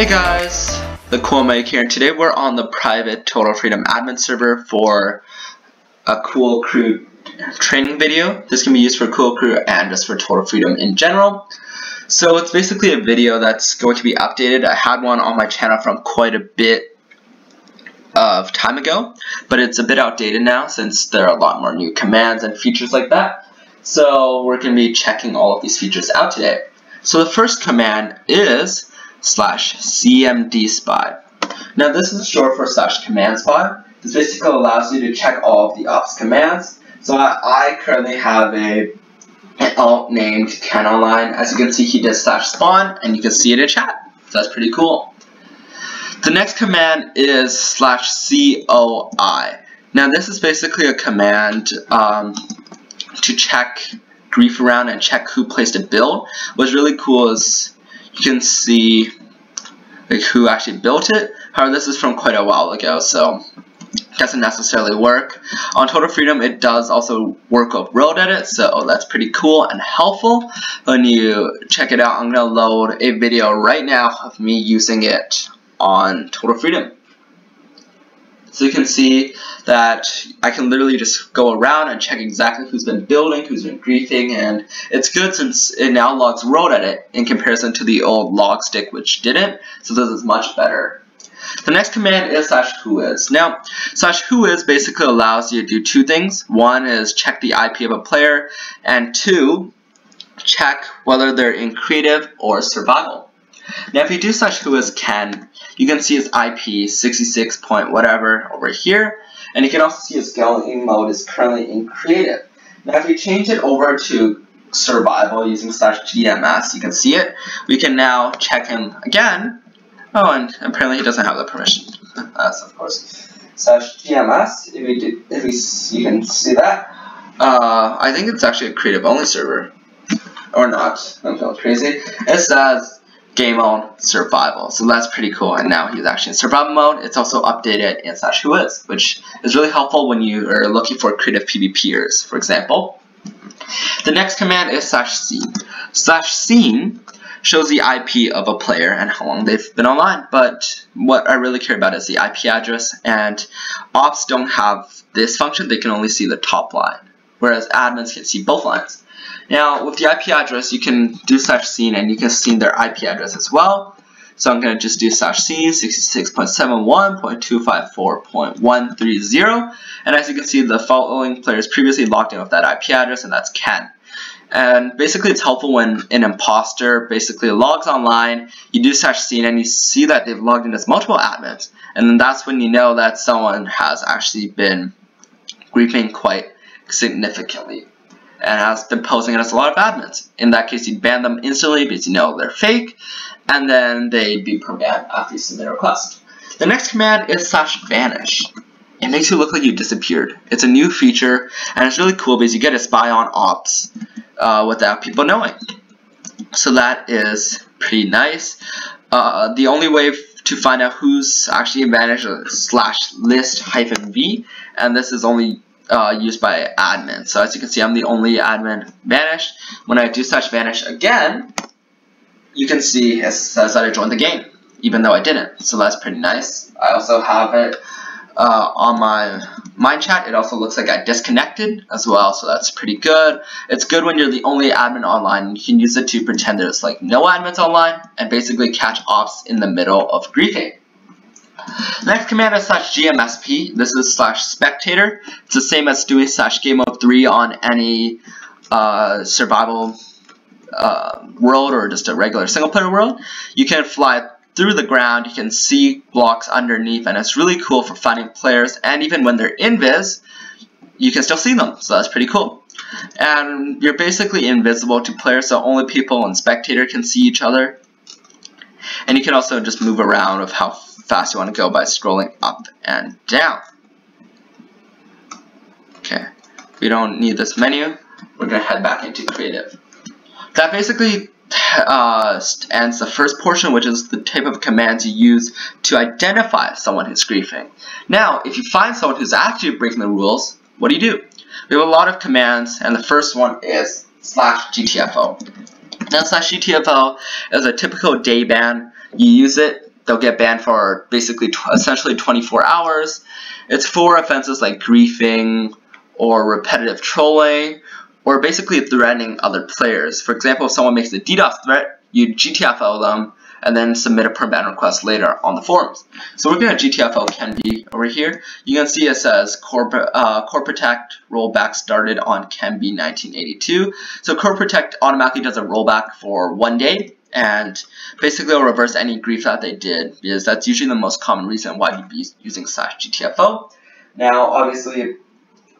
Hey guys, the Cool Mike here, and today we're on the private Total Freedom admin server for a Cool Crew training video. This can be used for Cool Crew and just for Total Freedom in general. So it's basically a video that's going to be updated. I had one on my channel from quite a bit of time ago, but it's a bit outdated now since there are a lot more new commands and features like that. So we're going to be checking all of these features out today. So the first command is /cmdspy. Now this is short for /command_spy. This basically allows you to check all of the ops commands. So I currently have an alt named Ken Online. As you can see, he does /spawn, and you can see it in chat. So that's pretty cool. The next command is /coi. Now this is basically a command to check grief around and check who placed a build. What's really cool is you can see like who actually built it. However, this is from quite a while ago, so it doesn't necessarily work. On Total Freedom, it does also work with World Edit, so that's pretty cool and helpful. When you check it out, I'm going to load a video right now of me using it on Total Freedom. So you can see that I can literally just go around and check exactly who's been building, who's been griefing, and it's good since it now logs World Edit in comparison to the old log stick which didn't, so this is much better. The next command is /whois. Now, /whois basically allows you to do two things. One is check the IP of a player, and two, check whether they're in creative or survival. Now if you do /whois_ken, you can see his IP 66 point whatever over here, and you can also see his skeleton mode is currently in creative. Now if we change it over to survival using /gms, you can see it. We can now check him again. Oh, and apparently he doesn't have the permission. That's of course /gms. You can see that. I think it's actually a creative only server, or not. I'm feeling crazy. It says game mode survival, so that's pretty cool, and now he's actually in survival mode. It's also updated in /whois, which is really helpful when you are looking for creative PvPers, for example. The next command is /scene. /scene shows the IP of a player and how long they've been online, but what I really care about is the IP address, and ops don't have this function. They can only see the top line, whereas admins can see both lines. Now, with the IP address, you can do /scene, and you can see their IP address as well. So I'm going to just do /scene 66.71.254.130, and as you can see, the following players previously logged in with that IP address, and that's Ken. And basically, it's helpful when an imposter basically logs online. You do /scene, and you see that they've logged in as multiple admins, and then that's when you know that someone has actually been griefing quite significantly and has been posing as a lot of admins. In that case, you ban them instantly because you know they're fake, and then they'd be banned after you submit a request. The next command is /vanish. It makes you look like you disappeared. It's a new feature, and it's really cool because you get to spy on ops without people knowing. So that is pretty nice. The only way to find out who's actually vanished is /list-v, and this is only used by admin. So as you can see, I'm the only admin vanished. When I do /vanish again, you can see it says that I joined the game, even though I didn't. So that's pretty nice. I also have it on my mind chat. It also looks like I disconnected as well, so that's pretty good. It's good when you're the only admin online. You can use it to pretend there's like no admins online and basically catch ops in the middle of griefing. Next command is /gmsp. This is /spectator. It's the same as doing /game-mode3 on any survival world or just a regular single player world. You can fly through the ground, you can see blocks underneath, and it's really cool for finding players, and even when they're invis, you can still see them, so that's pretty cool. And you're basically invisible to players, so only people and spectator can see each other. And you can also just move around with how fast you want to go by scrolling up and down. Okay, we don't need this menu. We're going to head back into creative. That basically ends the first portion, which is the type of commands you use to identify someone who's griefing. Now, if you find someone who's actually breaking the rules, what do? We have a lot of commands, and the first one is /GTFO. Now /GTFO is a typical day ban. You use it they'll get banned for basically essentially 24 hours. It's for offenses like griefing or repetitive trolling or basically threatening other players. For example, if someone makes a DDoS threat, you GTFO them and then submit a perban request later on the forums. So we're going to GTFO Kenby over here. You can see it says Core Protect rollback started on Kenby 1982. So Core Protect automatically does a rollback for 1 day, and basically it'll reverse any grief that they did, because that's usually the most common reason why you'd be using /GTFO. Now, obviously,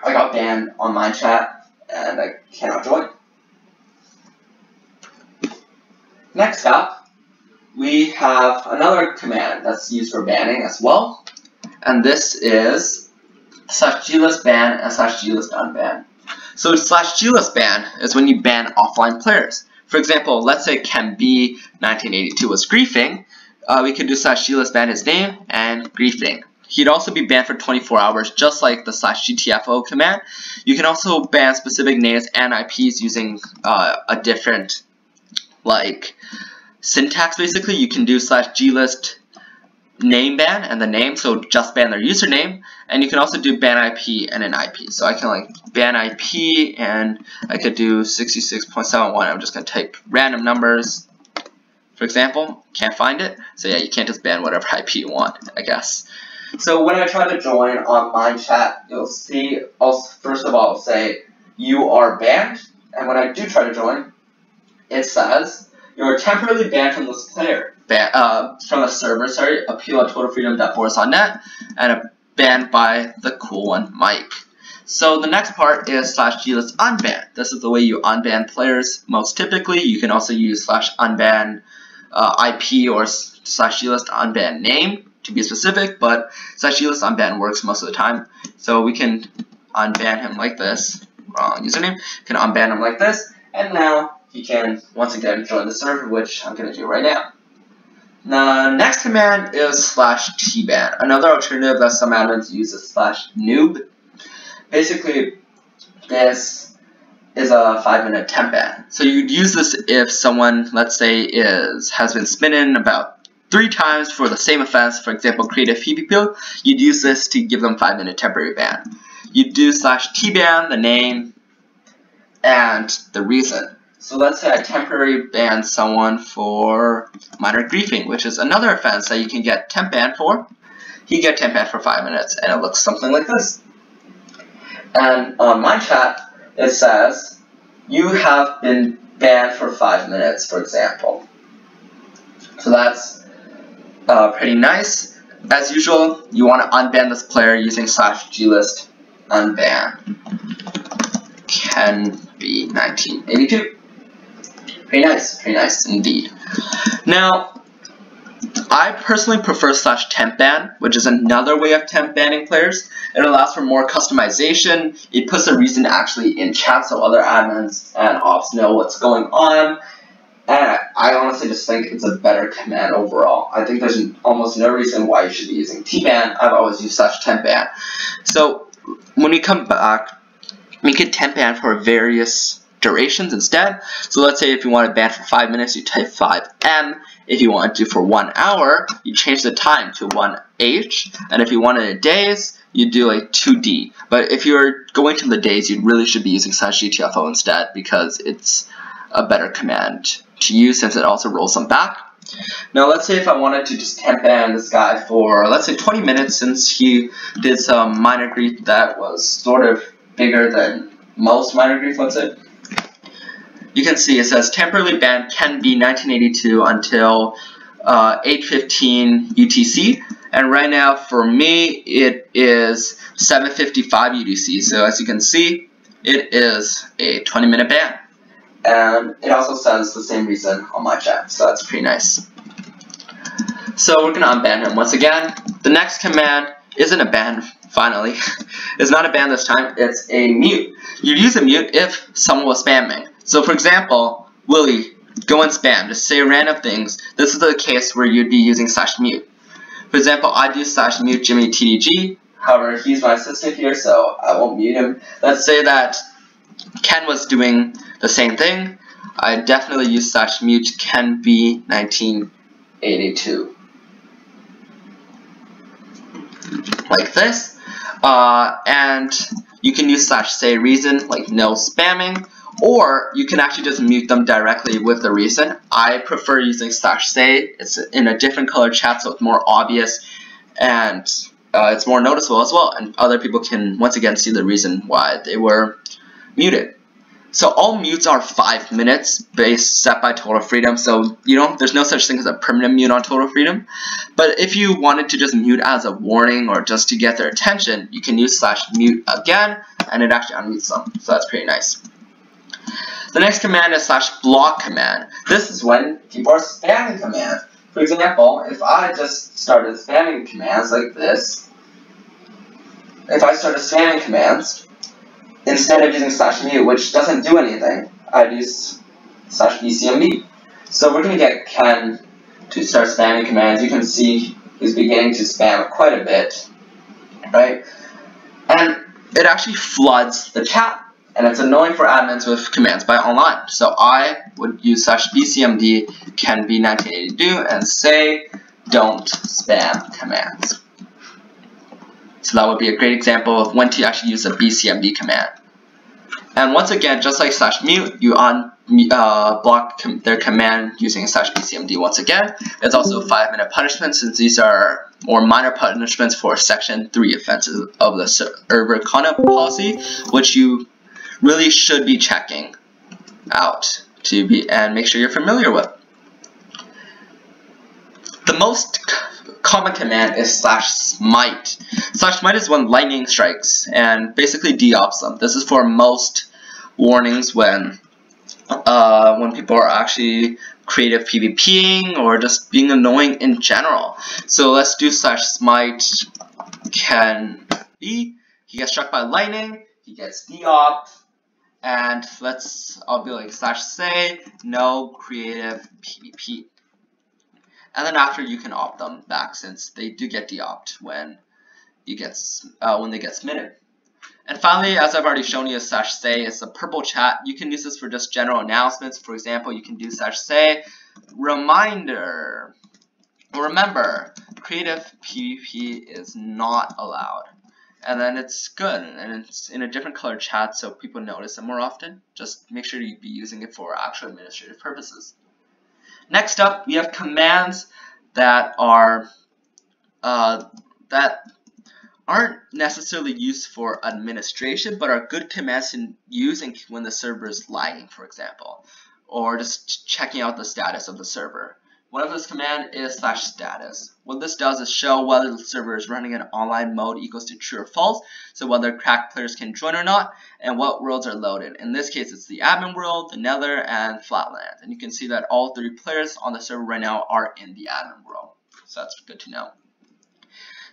I got banned on my chat, and I cannot join. Next up, we have another command that's used for banning as well, and this is /glist ban and /glist unban. So /glist ban is when you ban offline players. For example, let's say Kenby 1982 was griefing, we could do /glist ban his name and griefing. He'd also be banned for 24 hours, just like the /GTFO command. You can also ban specific names and IPs using a different, like, syntax. Basically, you can do /glist name ban and the name, so just ban their username, and you can also do ban IP and an IP. So I can like ban IP, and I could do 66.71. I'm just gonna type random numbers, for example. Can't find it, so yeah, you can't just ban whatever IP you want, I guess. So when I try to join on my chat, you'll see, first of all, say you are banned, and when I do try to join, it says you are temporarily banned from this player, from a server, appeal at totalfreedom.boris.net, and banned by the cool one, Mike. So the next part is /glist unban. This is the way you unban players most typically. You can also use /unban IP or /glist unban name to be specific, but /glist unban works most of the time. So we can unban him like this, wrong username, can unban him like this, and now he can once again join the server, which I'm going to do right now. The next command is /tban. Another alternative that some admins use is /noob. Basically, this is a 5-minute temp ban. So you'd use this if someone, let's say, has been spinning about 3 times for the same offense. For example, create a PvP. You'd use this to give them 5-minute temporary ban. You'd do /tban, the name, and the reason. So let's say I temporarily ban someone for minor griefing, which is another offense that you can get temp ban for. He get temp ban for 5 minutes, and it looks something like this. And on my chat, it says, you have been banned for 5 minutes, for example. So that's pretty nice. As usual, you want to unban this player using /glist unban. Kenby 1982. Pretty nice indeed. Now, I personally prefer /temp ban, which is another way of temp banning players. It allows for more customization. It puts a reason actually in chat so other admins and ops know what's going on. And I honestly just think it's a better command overall. I think there's almost no reason why you should be using tban. I've always used /temp ban. So when we come back, we can temp ban for various durations instead. So let's say if you want to ban for 5 minutes, you type 5M. If you want to do for 1 hour, you change the time to 1H. And if you want it in days, you do a 2D. But if you're going to the days, you really should be using /GTFO instead, because it's a better command to use since it also rolls them back. Now let's say if I wanted to just temp ban this guy for, let's say 20 minutes, since he did some minor grief that was sort of bigger than most minor grief, let's say. You can see it says temporarily banned Kenby 1982 until 8:15 UTC, and right now for me it is 7:55 UTC. So as you can see, it is a 20-minute ban, and it also says the same reason on my chat. So that's pretty nice. So we're gonna unban him once again. The next command isn't a ban. Finally, it's not a ban this time. It's a mute. You'd use a mute if someone was spamming. So for example, Willie, go and spam, just say random things. This is the case where you'd be using /mute. For example, I do /mute Jimmy TDG. However, he's my assistant here, so I won't mute him. Let's say that Ken was doing the same thing. I definitely use /mute Kenby 1982. like this, and you can use /say reason, like no spamming, or you can actually just mute them directly with the reason. I prefer using /say. It's in a different color chat, so it's more obvious, and it's more noticeable as well, and other people can once again see the reason why they were muted. So all mutes are 5 minutes set by Total Freedom, so there's no such thing as a permanent mute on Total Freedom. But if you wanted to just mute as a warning or just to get their attention, you can use /mute again, and it actually unmutes them, so that's pretty nice. The next command is /block command. This is when people are spamming commands. For example, if I just started spamming commands like this, if I started spamming commands, instead of using /mute, which doesn't do anything, I'd use /bcmb. So we're going to get Ken to start spamming commands. You can see he's beginning to spam quite a bit, right? And it actually floods the chat, and it's annoying for admins with commands by online. So I would use /bcmd Ken v1982 and say don't spam commands. So that would be a great example of when to actually use a BCMD command. And once again, just like /mute, you block their command using /bcmd once again. It's also a 5-minute punishment, since these are more minor punishments for Section 3 offenses of the server conduct policy, which you really should be checking out and make sure you're familiar with. The most common command is /smite. /smite is when lightning strikes and basically deops them. This is for most warnings when people are actually creative PvPing or just being annoying in general. So let's do /smite Ken V. He gets struck by lightning, he gets deopped, and I'll be like /say no creative PvP. And then after, you can opt them back, since they do get deopt when they get smitted. And finally, as I've already shown you, /say is a purple chat. You can use this for just general announcements. For example, you can do /say reminder. Remember, creative PvP is not allowed. And then it's good, and it's in a different color chat, so people notice it more often. Just make sure you be using it for actual administrative purposes. Next up, we have commands that aren't necessarily used for administration, but are good commands to use when the server is lagging, for example, or just checking out the status of the server. One of this command is /status. What this does is show whether the server is running in online mode equals to true or false, so whether cracked players can join or not, and what worlds are loaded. In this case, it's the admin world, the nether, and flatland. And you can see that all 3 players on the server right now are in the admin world. So that's good to know.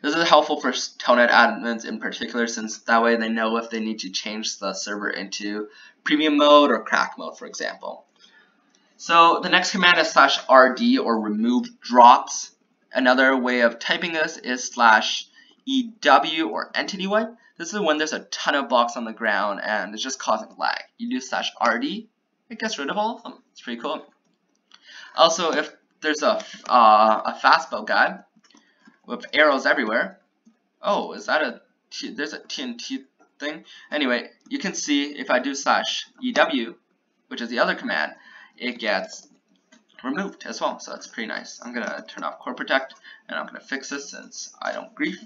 This is helpful for Telnet admins in particular, since that way they know if they need to change the server into premium mode or crack mode, for example. So the next command is /rd, or remove drops. Another way of typing this is /ew, or entity wipe. This is when there's a ton of blocks on the ground and it's just causing lag. You do /rd, it gets rid of all of them. It's pretty cool. Also, if there's a fastbow guy with arrows everywhere. Oh, there's a TNT thing? Anyway, you can see if I do /ew, which is the other command, it gets removed as well, so that's pretty nice. I'm gonna turn off core protect, and I'm gonna fix this since I don't grief.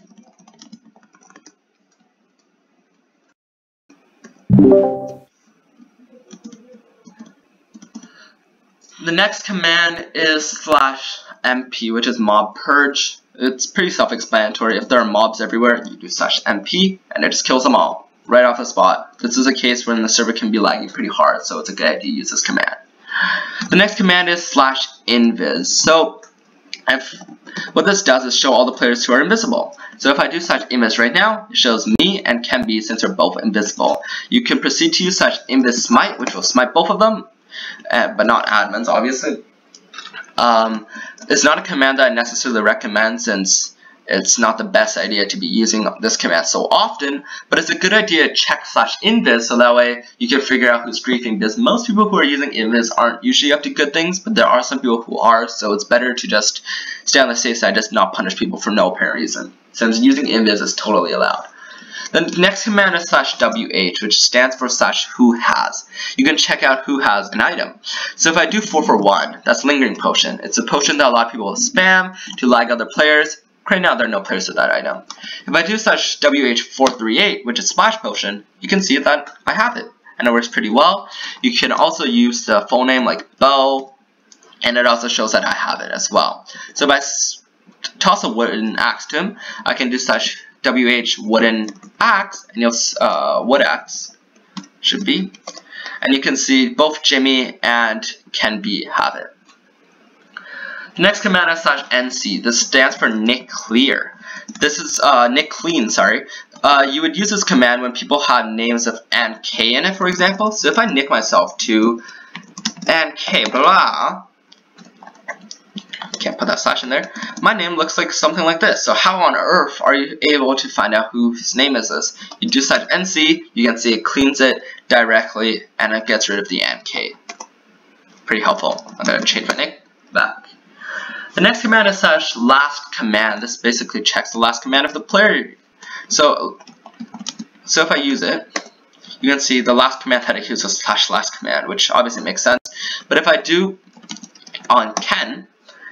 The next command is /mp, which is mob purge. It's pretty self-explanatory. If there are mobs everywhere, you do /mp, and it just kills them all right off the spot. This is a case when the server can be lagging pretty hard, so it's a good idea to use this command. The next command is /invis. So what this does is show all the players who are invisible. So if I do /invis right now, it shows me and Kenby, since they're both invisible. You can proceed to use /invis smite, which will smite both of them, but not admins, obviously. It's not a command that I necessarily recommend, since it's not the best idea to be using this command so often, but it's a good idea to check /invis so that way you can figure out who's griefing, because most people who are using invis aren't usually up to good things, but there are some people who are, so it's better to just stay on the safe side, just not punish people for no apparent reason, since using invis is totally allowed. The next command is /wh, which stands for /who has. You can check out who has an item. So if I do 4 for 1, that's Lingering Potion. It's a potion that a lot of people will spam to lag other players. Right now there are no players with that item. If I do /wh438, which is Splash Potion, you can see that I have it, and it works pretty well. You can also use the full name like Bo, and it also shows that I have it as well. So if I toss a wooden axe to him, I can do /wh wooden axe, and you'll wood axe should be, and you can see both Jimmy and Ken B have it. The next command is /nc. This stands for Nick Clear. This is Nick Clean, sorry. You would use this command when people have names of Ann K in it, for example. So if I nick myself to Ann K, blah, can't put that slash in there, my name looks like something like this. So how on earth are you able to find out whose name is this? You do /nc, you can see it cleans it directly, and it gets rid of the Ann K. Pretty helpful. I'm going to change my nick back. The next command is /last command. This basically checks the last command of the player. So if I use it, you can see the last command that I use is /last command, which obviously makes sense. But if I do on Ken,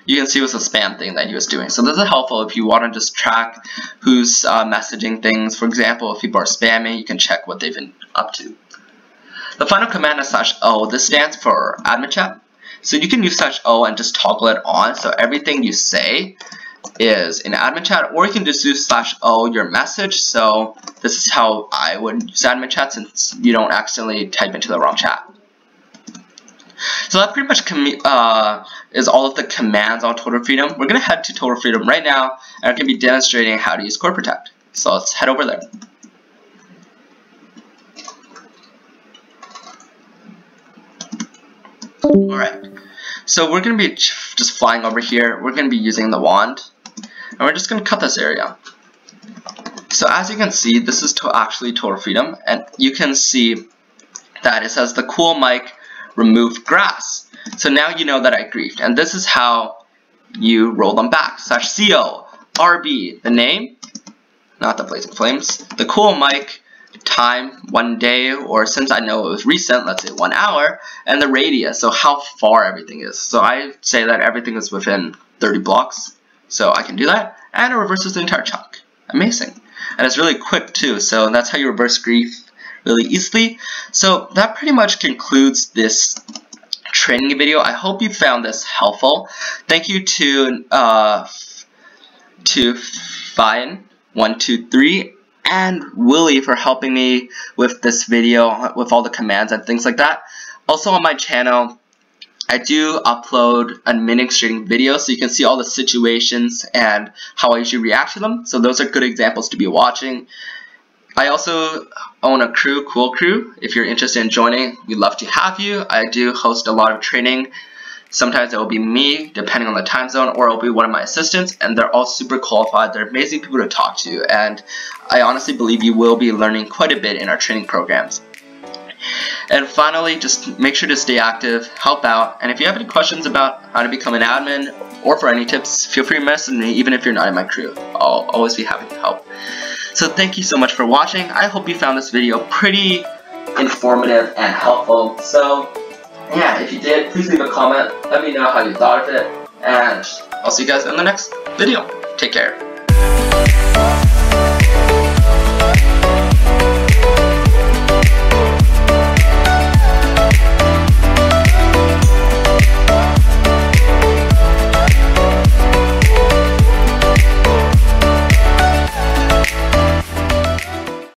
you can see it was a spam thing that he was doing. So this is helpful if you want to just track who's messaging things. For example, if people are spamming, you can check what they've been up to. The final command is /o. This stands for admin chat. So you can use /o and just toggle it on, so everything you say is in admin chat, or you can just use /o your message. So this is how I would use admin chat, since you don't accidentally type into the wrong chat. So that pretty much is all of the commands on Total Freedom. We're going to head to Total Freedom right now, and we're going to be demonstrating how to use Core Protect. So let's head over there. Alright, so we're going to be just flying over here. We're going to be using the wand, and we're just going to cut this area. So as you can see, this is actually Total Freedom, and you can see that it says the cool mic remove grass. So now you know that I griefed, and this is how you roll them back. /co rb, the name, not the blazing flames, the cool mic, time, 1 day, or since I know it was recent, let's say 1 hour, and the radius, so how far everything is. So I say that everything is within 30 blocks, so I can do that, and it reverses the entire chunk. Amazing. And it's really quick too, so that's how you reverse grief really easily. So that pretty much concludes this training video. I hope you found this helpful. Thank you to Fionn123 and Willie for helping me with this video, with all the commands and things like that. Also on my channel, I do upload administrating videos, so you can see all the situations and how I usually react to them. So those are good examples to be watching. I also own a crew, Cool Crew. If you're interested in joining, we'd love to have you. I do host a lot of training. Sometimes it will be me, depending on the time zone, or it will be one of my assistants, and they're all super qualified. They're amazing people to talk to, and I honestly believe you will be learning quite a bit in our training programs. And finally, just make sure to stay active, help out, and if you have any questions about how to become an admin, or for any tips, feel free to message me, even if you're not in my crew. I'll always be happy to help. So thank you so much for watching. I hope you found this video pretty informative and helpful. So yeah, if you did, please leave a comment. Let me know how you thought of it, and I'll see you guys in the next video. Take care.